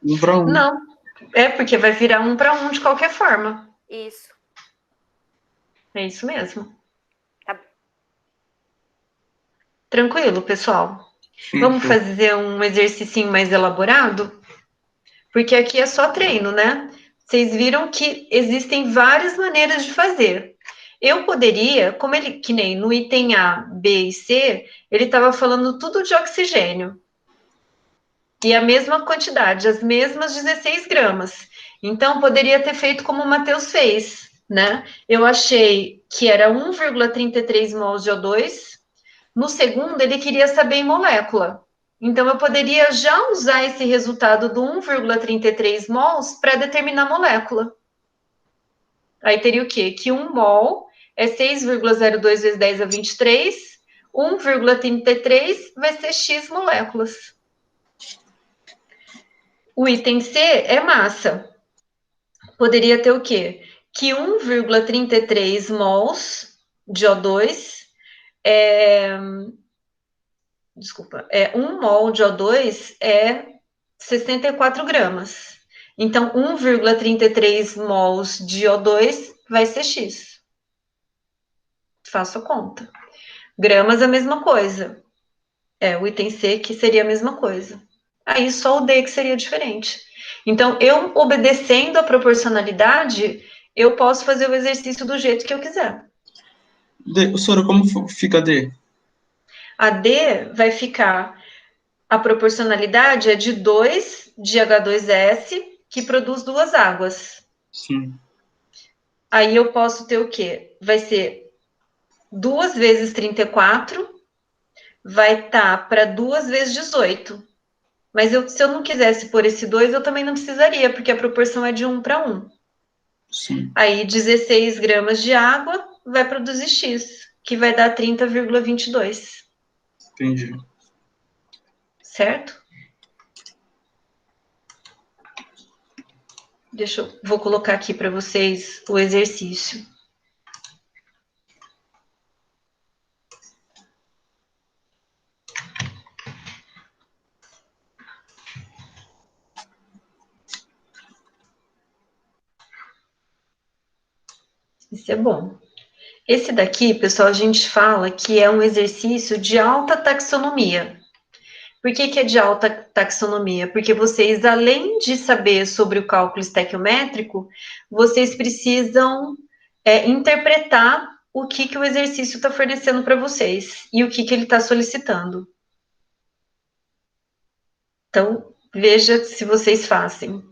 1 para 1. Não. Porque vai virar 1 para 1 de qualquer forma. Isso. É isso mesmo. Tá. Tranquilo, pessoal. Vamos fazer um exercício mais elaborado? Porque aqui é só treino, né? Vocês viram que existem várias maneiras de fazer. Eu poderia, que nem no item A, B e C, ele estava falando tudo de oxigênio. E a mesma quantidade, as mesmas 16 gramas. Então, poderia ter feito como o Matheus fez, né? Eu achei que era 1,33 mols de O2. No segundo, ele queria saber em molécula. Então, eu poderia já usar esse resultado do 1,33 mols para determinar a molécula. Aí teria o quê? Que 1 mol é 6,02 vezes 10 a 23, 1,33 vai ser X moléculas. O item C é massa. Poderia ter o quê? Que 1,33 mols de O2 é 1 mol de O2 é 64 gramas. Então, 1,33 mols de O2 vai ser X. Faço a conta. Gramas, a mesma coisa. O item C, que seria a mesma coisa. Aí, só o D que seria diferente. Então, eu obedecendo a proporcionalidade, eu posso fazer o exercício do jeito que eu quiser. Sora, como fica D? A D vai ficar, a proporcionalidade é de 2 de H2S, que produz 2 águas. Sim. Aí eu posso ter o quê? Vai ser 2 vezes 34, vai estar para 2 vezes 18. Mas se eu não quisesse pôr esse 2, eu também não precisaria, porque a proporção é de 1 para 1. Sim. Aí 16 gramas de água vai produzir X, que vai dar 30,22. Entendi. Certo? Vou colocar aqui para vocês o exercício. Isso é bom. Esse daqui, pessoal, a gente fala que é um exercício de alta taxonomia. Por que é de alta taxonomia? Porque vocês, além de saber sobre o cálculo estequiométrico, vocês precisam interpretar o que o exercício está fornecendo para vocês e o que ele está solicitando. Então, veja se vocês fazem.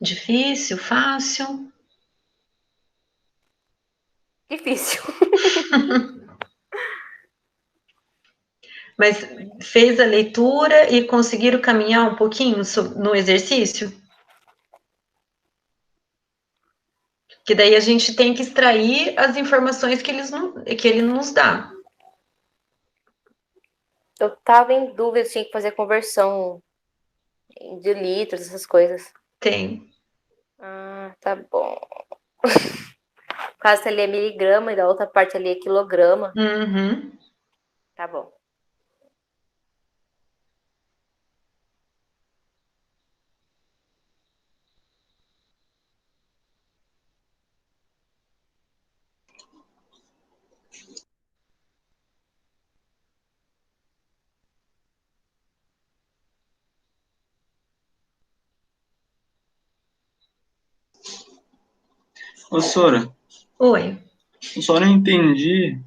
Difícil, fácil? Difícil. Mas fez a leitura e conseguiram caminhar um pouquinho no exercício? Que daí a gente tem que extrair as informações que ele nos dá. Eu tava em dúvida, tinha que fazer conversão de litros, essas coisas. Tem. Ah, tá bom. O caso ali é miligrama e da outra parte ali é quilograma. Uhum. Tá bom. Ô, Sora, Oi. eu só não entendi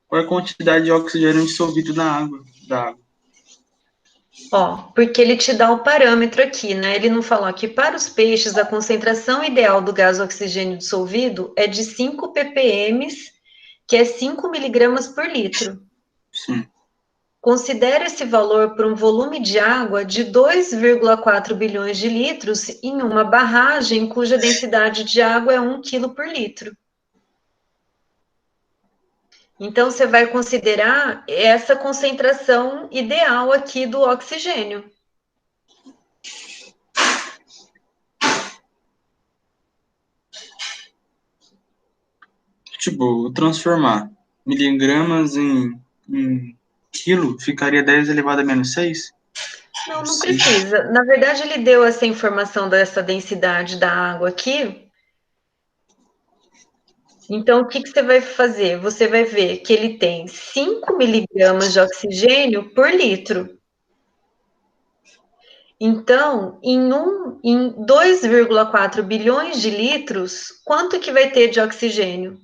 qual é a quantidade de oxigênio dissolvido na água, da água. Ó, porque ele te dá o parâmetro aqui, né? Ele não falou que para os peixes a concentração ideal do gás oxigênio dissolvido é de 5 ppm, que é 5 miligramas por litro. Sim. Considere esse valor para um volume de água de 2,4 bilhões de litros em uma barragem cuja densidade de água é 1 quilo por litro. Então, você vai considerar essa concentração ideal aqui do oxigênio. Tipo, transformar miligramas em quilo ficaria 10 elevado a menos 6? Não, não Sim. precisa. Na verdade, ele deu essa informação dessa densidade da água aqui. Então, o que você vai fazer? Você vai ver que ele tem 5 miligramas de oxigênio por litro. Então, em 2,4 bilhões de litros, quanto que vai ter de oxigênio?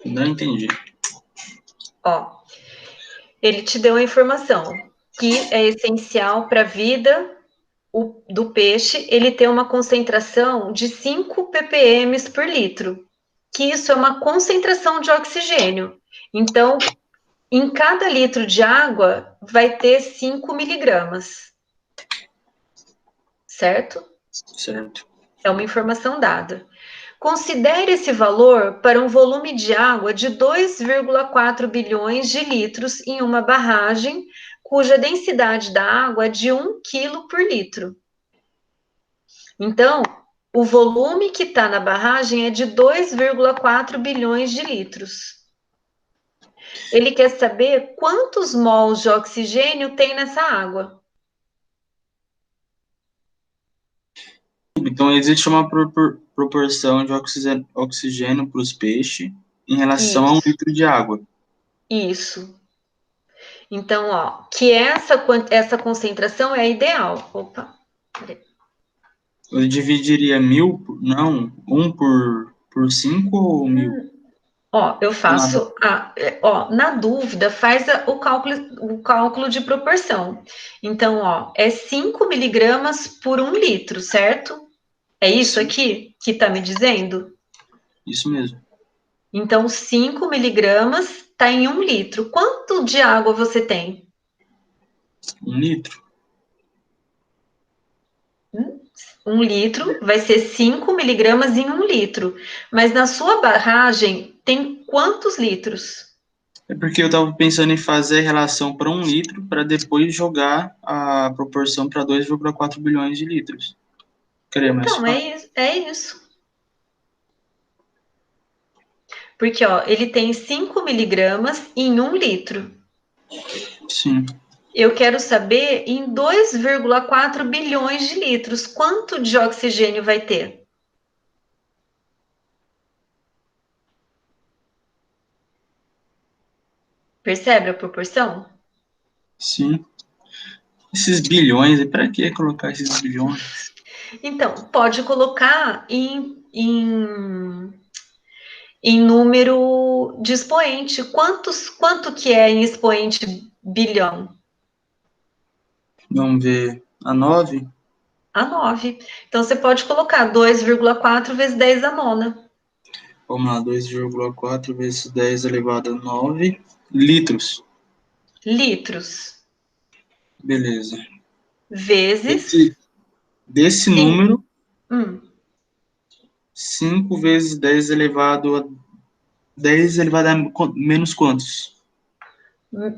Não entendi. Ó, ele te deu a informação que é essencial para a vida do peixe, ele ter uma concentração de 5 ppm por litro, que isso é uma concentração de oxigênio. Então, em cada litro de água vai ter 5 miligramas, certo? Certo. É uma informação dada. Considere esse valor para um volume de água de 2,4 bilhões de litros em uma barragem cuja densidade da água é de 1 quilo por litro. Então, o volume que está na barragem é de 2,4 bilhões de litros. Ele quer saber quantos mols de oxigênio tem nessa água. Então, existe uma proporção de oxigênio para os peixes em relação a um Isso, litro de água. isso. Então, ó, que essa concentração é ideal. Opa, peraí. Eu dividiria 1.000, não, 1 por 5 ou 1.000? Ó, eu Ou nada. faço, na dúvida, faz o cálculo de proporção. Então, ó, é 5 miligramas por 1 litro, certo? É isso Sim, aqui que está me dizendo? isso mesmo. Então, 5 miligramas está em 1 litro. Quanto de água você tem? 1 litro. 1 litro vai ser 5 miligramas em 1 litro. Mas na sua barragem tem quantos litros? É porque eu estava pensando em fazer a relação para 1 litro para depois jogar a proporção para 2,4 bilhões de litros. Ficaria mais Então, é fácil. isso. É isso. Porque, ó, ele tem 5 miligramas em 1 litro. Sim. Eu quero saber em 2,4 bilhões de litros, quanto de oxigênio vai ter? Percebe a proporção? Sim. Esses bilhões, e para que colocar esses bilhões? Então, pode colocar em número de expoente. Quanto que é em expoente bilhão? Vamos ver. A 9? A 9. Então, você pode colocar 2,4 vezes 10 a nona. Vamos lá, 2,4 vezes 10 elevado a 9 litros. Litros. Beleza. Vezes Desse 5. número, 5 vezes 10 elevado a 10 elevado a menos quantos?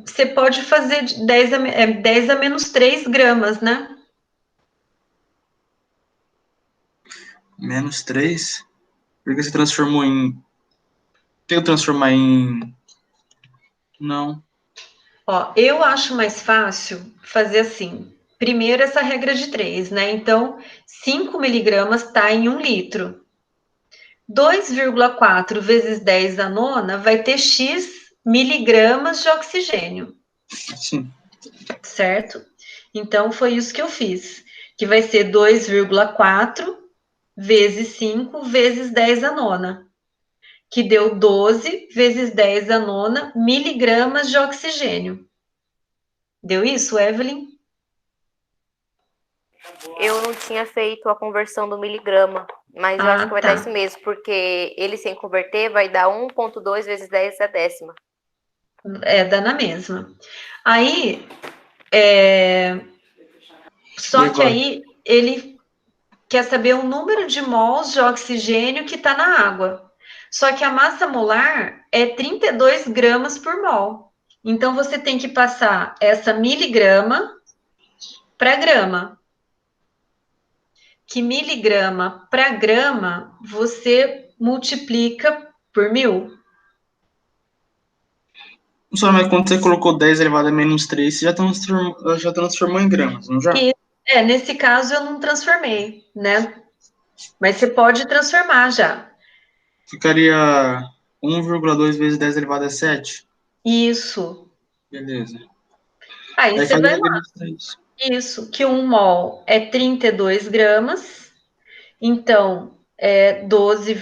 Você pode fazer 10 a menos 3 gramas, né? Menos 3? Porque você transformou em... Tem que transformar em... Não. Ó, eu acho mais fácil fazer assim. Primeiro, essa regra de 3, né? Então, 5 miligramas está em 1 litro. 2,4 vezes 10 a nona vai ter X miligramas de oxigênio, Sim. certo? Então, foi isso que eu fiz, que vai ser 2,4 vezes 5 vezes 10 a nona, que deu 12 vezes 10 a nona miligramas de oxigênio. Deu isso, Evelyn? Eu não tinha feito a conversão do miligrama, mas eu acho que vai dar isso Tá. mesmo, porque ele sem converter vai dar 1,2 vezes 10 a décima. Dá na mesma. Aí, E só que agora? aí ele quer saber o número de mols de oxigênio que está na água. Só que a massa molar é 32 gramas por mol. Então, você tem que passar essa miligrama para grama. Que miligrama para grama você multiplica por 1000. Só, mas quando você colocou 10 elevado a menos 3, você já transformou em gramas, não já? E, nesse caso eu não transformei, né? Mas você pode transformar já. Ficaria 1,2 vezes 10 elevado a 7. Isso. Beleza. Aí Aí você faz vai a lá. menos 3. Isso, que 1 mol é 32 gramas, então é 12,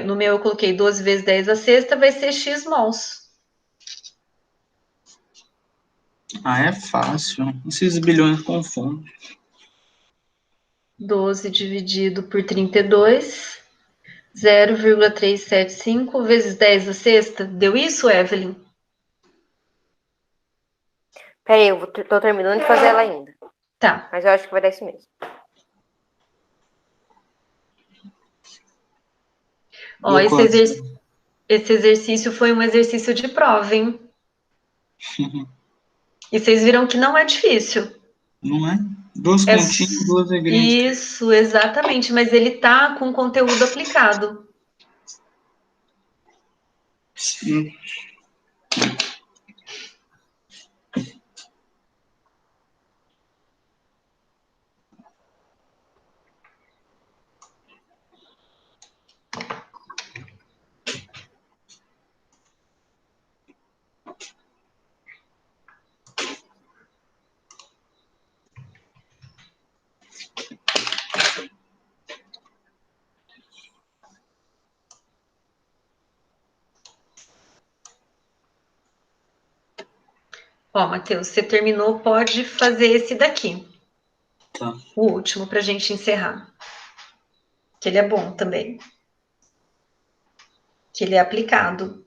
no meu eu coloquei 12 vezes 10 a sexta, vai ser X mols. Ah, é fácil. Esses bilhões confundem. 12 dividido por 32, 0,375 vezes 10 a sexta. Deu isso, Evelyn? Peraí, tô terminando de fazer ela ainda. Tá. Mas eu acho que vai dar isso mesmo. Ó, Deu quanto? esse exercício foi um exercício de prova, hein? E vocês viram que não é difícil. Não é? Duas É continhas, duas igrejas. isso, exatamente, mas ele tá com conteúdo aplicado. Sim. Ó, Matheus, você terminou, pode fazer esse daqui, Tá. o último, para a gente encerrar. Que ele é bom também. Que ele é aplicado.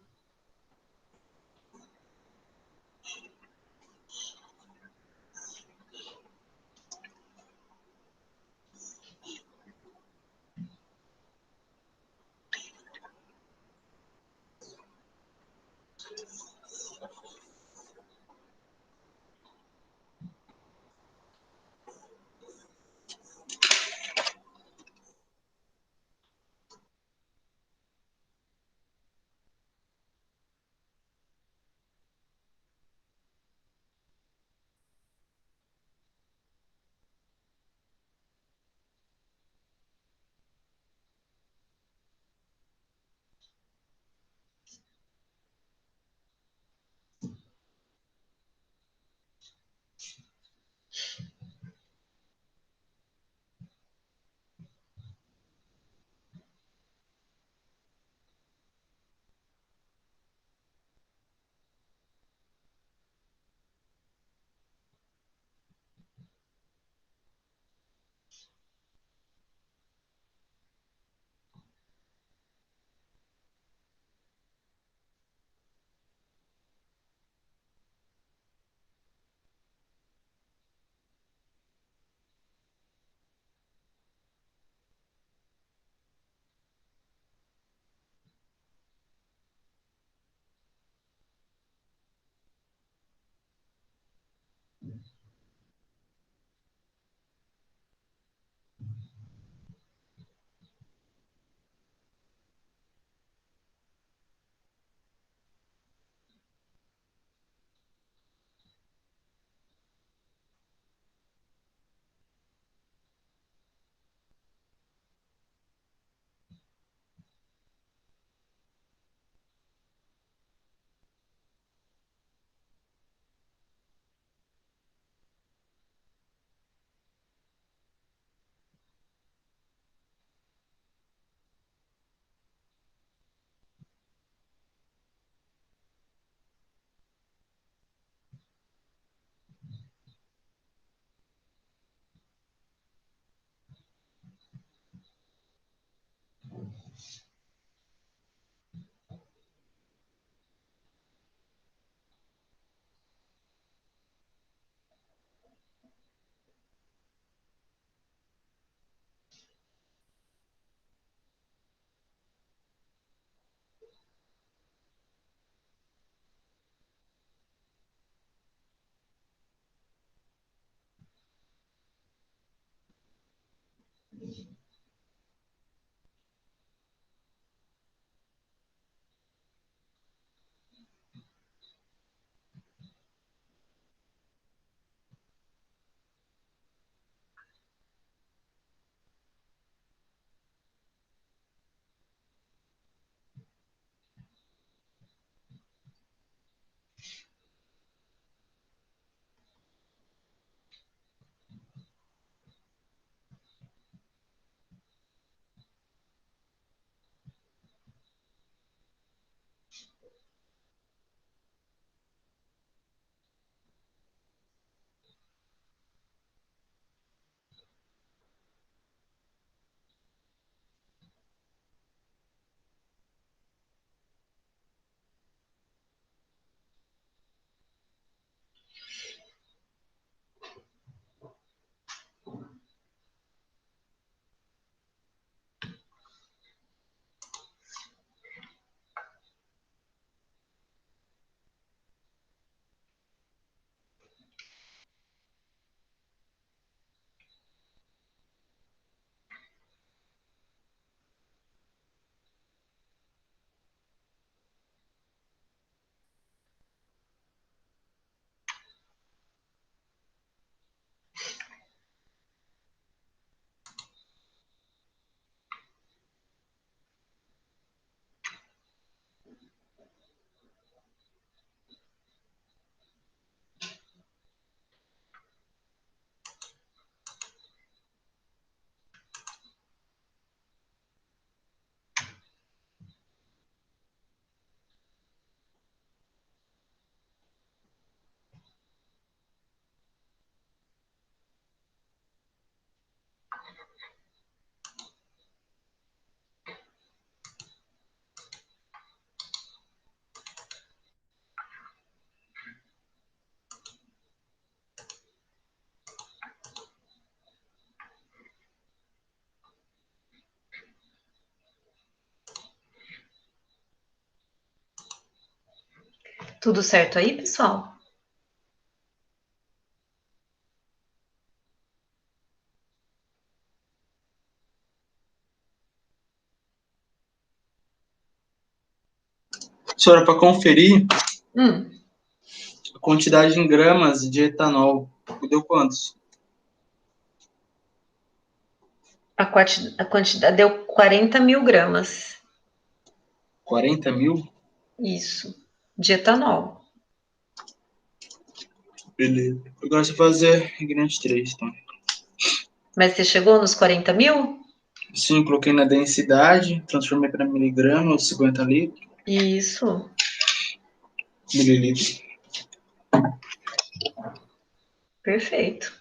Tudo certo aí, pessoal? Senhora, para conferir Hum, a quantidade em gramas de etanol, deu quantos? a quantidade deu 40 mil gramas. 40.000? Isso, de etanol. Beleza. Agora você fazer ingrediente 3, então. Mas você chegou nos 40 mil? Sim, coloquei na densidade, transformei para miligrama, 50 litros, Isso. mililitros. Perfeito.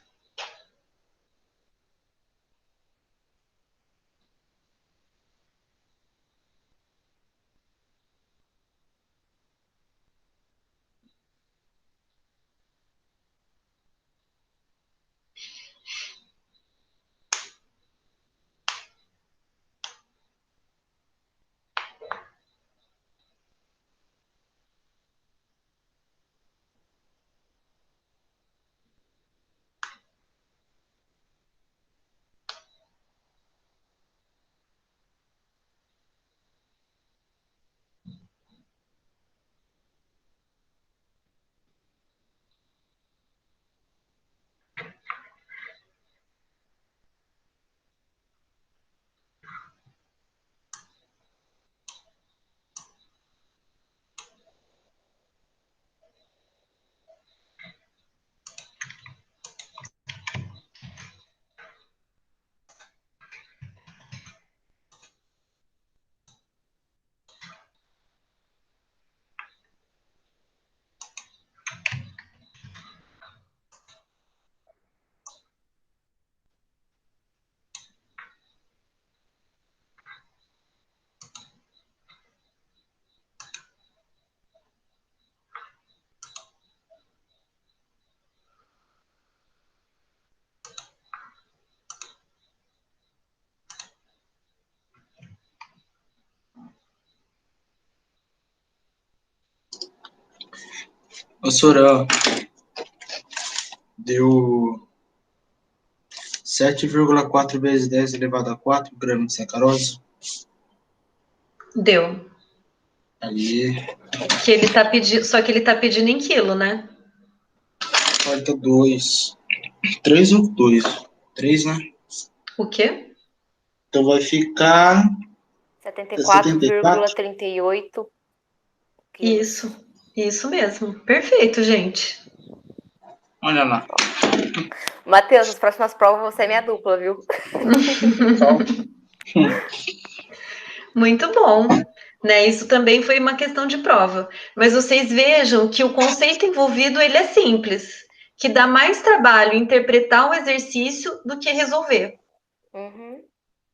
Ô, Sorel, deu 7,4 vezes 10 elevado a 4 gramas de sacarose. Deu. Aí, Que ele tá pedindo, só que ele tá pedindo em quilo, né? falta 2. 3 ou 2? 3, né? O quê? Então vai ficar 74. 74,38 quilos. Isso mesmo. Perfeito, gente. Olha lá. Matheus, as próximas provas você é minha dupla, viu? Muito bom. Né, isso também foi uma questão de prova. Mas vocês vejam que o conceito envolvido ele é simples, que dá mais trabalho interpretar o exercício do que resolver, Uhum,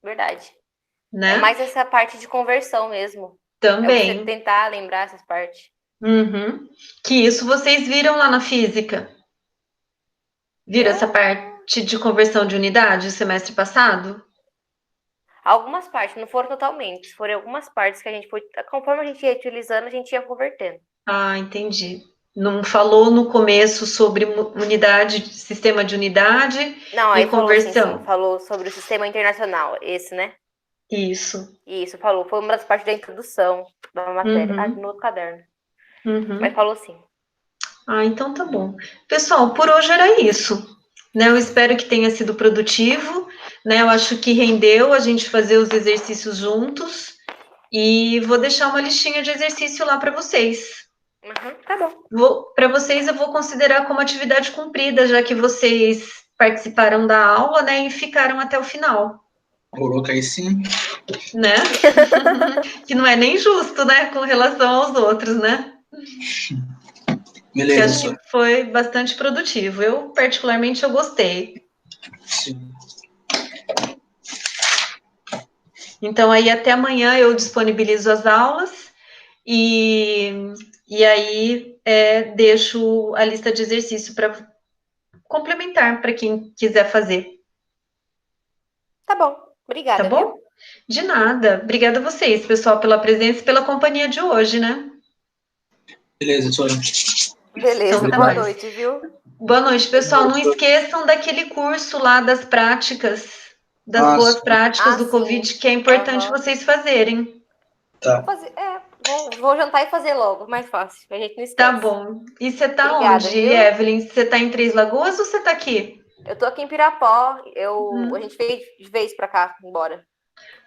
verdade. É né? mais essa parte de conversão mesmo. É você Também. tentar lembrar essas partes. Uhum. Que isso vocês viram lá na física. Viram essa parte de conversão de unidade o semestre passado? Algumas partes, não foram totalmente. Foram algumas partes que a gente foi. Conforme a gente ia utilizando, a gente ia convertendo. Ah, entendi. Não falou no começo sobre unidade, sistema de unidade Não, e aí falou assim, sim. conversão. Falou sobre o sistema internacional, esse, né? Isso. Isso, falou. Foi uma das partes da introdução da matéria. Ah, Uhum, no outro caderno. Mas uhum. falou sim. Ah, então tá bom. Pessoal, por hoje era isso. Né, eu espero que tenha sido produtivo. Né, eu acho que rendeu a gente fazer os exercícios juntos. E vou deixar uma listinha de exercício lá para vocês. Uhum, tá bom. Para vocês, eu vou considerar como atividade cumprida, já que vocês participaram da aula, né, e ficaram até o final, Coloca aí sim. né? Que não é nem justo, né, com relação aos outros, né? Que Beleza, acho que senhora. foi bastante produtivo. Eu, particularmente, eu gostei. Sim. Então, aí até amanhã eu disponibilizo as aulas e aí deixo a lista de exercício para complementar para quem quiser fazer, Tá bom. tá Obrigada, bom? viu? De nada. Obrigada a vocês, pessoal, pela presença e pela companhia de hoje, né? Beleza, sou eu. Beleza, Então tá boa mais. noite, viu? Boa noite, pessoal. Não esqueçam daquele curso lá das práticas, das boas Sim. práticas do sim. Covid, que é importante Aham. vocês fazerem. Tá. Vou jantar e fazer logo, mais fácil. A gente não esquece. Tá bom. E você tá Obrigada, onde, viu? Evelyn? Você tá em Três Lagoas ou você tá aqui? Eu tô aqui em Pirapó. A gente veio de vez pra cá, embora.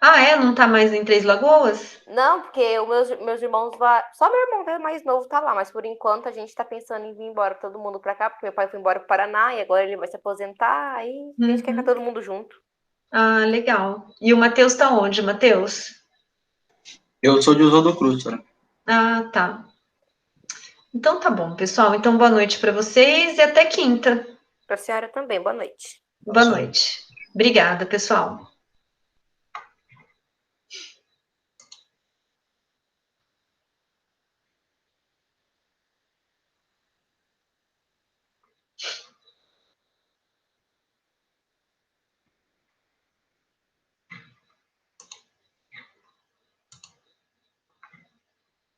Ah, é? Não tá mais em Três Lagoas? Não, porque meus irmãos vão. Só meu irmão mais novo tá lá, mas por enquanto a gente tá pensando em vir embora todo mundo pra cá, porque meu pai foi embora pro Paraná e agora ele vai se aposentar, aí a gente quer ficar todo mundo junto. Ah, legal. E o Matheus tá onde, Matheus? Eu sou de Oswaldo Cruz, cara. Ah, tá. Então tá bom, pessoal. Então boa noite para vocês e até quinta. Pra senhora também, boa noite. Boa noite. Obrigada, pessoal.